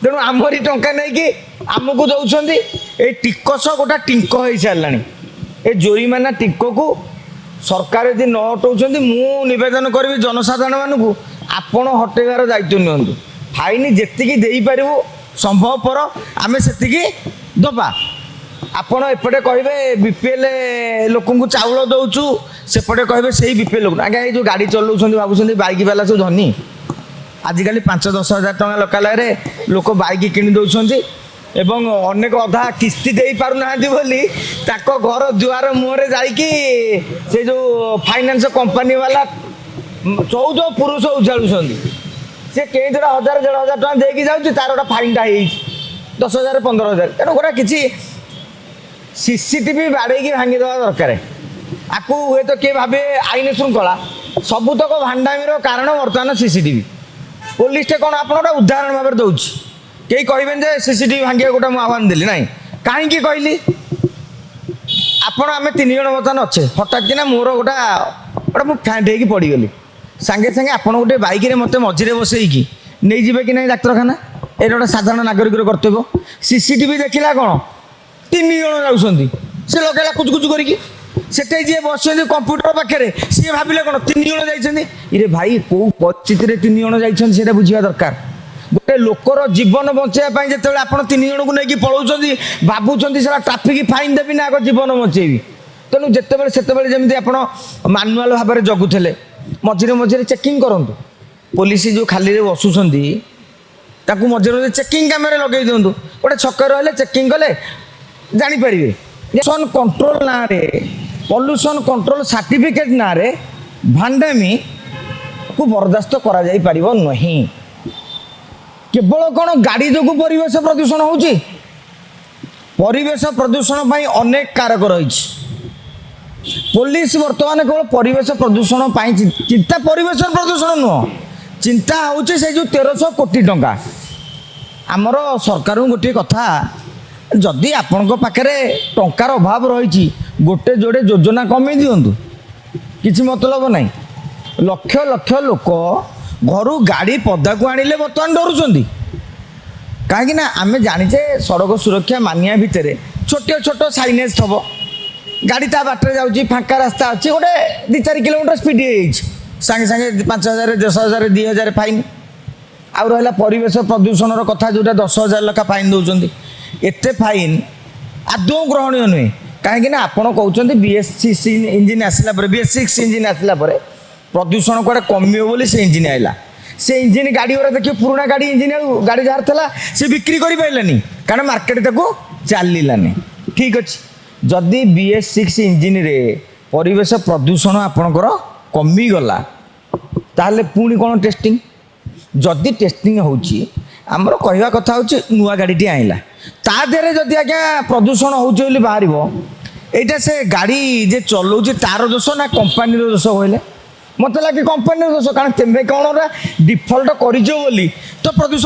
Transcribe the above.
तेणु आमरी टंका नहीं कि आमको दौरान ये टिकस गोटा टिंक हो सारा ये जोरीमाना टिंक को सरकार यदि न हटाऊँ मुवेदन करी जनसाधारण मानू आपण हटेगार दायित्व नियंतु फाइन जी पारू संभवपर आम से दबा आपण एपटे कहे बीपीएल लोक चाउल दौचु सेपटे कहे से बीपीएल लोक आज्ञा ये जो गाड़ी चलाऊँ भावुं बाइक वाला सब धनी आजिकल 5-10 हजार टका लोकालय लोक बाइक किणी दौरान एवं अनेक अधा किस्ती दे पारना बोली घर दुआर मुहरे जाइए जो फाइनान्स कंपनी वाला 14 पुरुष उछाड़ुं सी कई जोड़ा 1000-1500 टका देकी जाऊँगी तार गोटा फाइनटा हो 10,000-15,000 तेणु गोटा किसी सीसीटीवी बाड़े भांगीदवा दरकार आपको हुए तो किए भावे आईन श्रृंखला सबुतक भांडामीर कारण बर्तमान सीसीटीवी पुलिस कौन आप उदाहरण भाव दौर कई कहे सीसीटीवी भांगे गोटे मुझे आह्वान देली ना कहीं कहली आपण आम 3 जन बर्तमान अच्छे हठात कि मोर गोटा गोटा मुझे फैंट हो पड़गली सांगे सांगे आप गोटे बैक मत मझे बसईकी नहीं जी कि नहीं डाक्तखाना ये गोटे साधारण नागरिक कर्तव्य सीसीटीवी देखला कौन 3 जन जाऊँच सी लगेगा कुचकुच करके सेठे जी बस कंप्यूटर पाखे सी भाविले कौन 3 जन जाइए भाई कौ परिस्थिति 3 जन जाइए बुझा दरकार गोटे लोकर जीवन बचाई जो आप 3 जन को लेकिन पलाऊँ भावुं से ट्राफिक फाइन देवी ना आग जीवन बचेबी तेणु जिते से जमी आप मानुआल भाव में जगुले मझे मझे चेकिंग करूँ पुलिस जो खाली बसुँच मझे मझे चेकिंग कैमेरा लगे दिंतु गोटे छक रही चेकिंग कले जापर पल्यूशन कंट्रोल ना पल्यूशन कंट्रोल सर्टिफिकेट ना भांडामी को बर्दास्त करा जाई परिबो नहीं केवल कौन गाड़ी जो परिवेश प्रदूषण होची परिवेश प्रदूषण पाई अनेक कारक रही पुलिस वर्तमान केवल परिवेश प्रदूषण पाई चिंता परिवेश प्रदूषण नुह चिंता होची से जो 1300 कोटी टंका आमर सरकार गोटे कथा जदि आपण पाखे टंकार अभाव रही गोटे जोड़े योजना कमे दिंतु किसी मतलब ना लक्ष लक्ष लोक घर गाड़ी पदा को आनिले बर्तमान डरुंच कहीं आम जाचे सड़क सुरक्षा मानिया भितर छोटे छोट साइनेज थब गाड़ी ता बाटर जाऊँगी फाँका रास्ता अच्छी गोटे 2-4 किलोमीटर स्पीड सांगे सांगे 5,000 10,000 2,000 फाइन आउ रहा परिवेश प्रदूषण कथा जोटा 10,000 लखा फाइन दौरान एत फाइन आदौ ग्रहणीय नुहे कहीं आपड़ कहते BS6 इंजिन आसला BS6 इंजिन आसला प्रदूषण कड़े कमियो बोली से इंजिन आइला से इंजिन गाड़ी गुरा देखिए पुराना गाड़ी इंजिन गाड़ी जार था सी बिक्री कर पारानी कारण मार्केट ताको चलानी ठीक अच्छे जदि BS6 इंजिन रे परिवेश प्रदूषण आपणकर कमिगला ताहले पुणी कौन टेस्टिंग जदि टेस्टिंग होची आमर कहवा कथा होची नुआ गाड़ी आइला ता देहरे जदि आज्ञा प्रदूषण होची बोली बाहर एटा से गाड़ी जे चलाऊँ तार दोष ना कंपानी दोष कहले मत लगे कंपानी दोष कारण तेरे कौन डिफल्ट कर तो प्रदूषण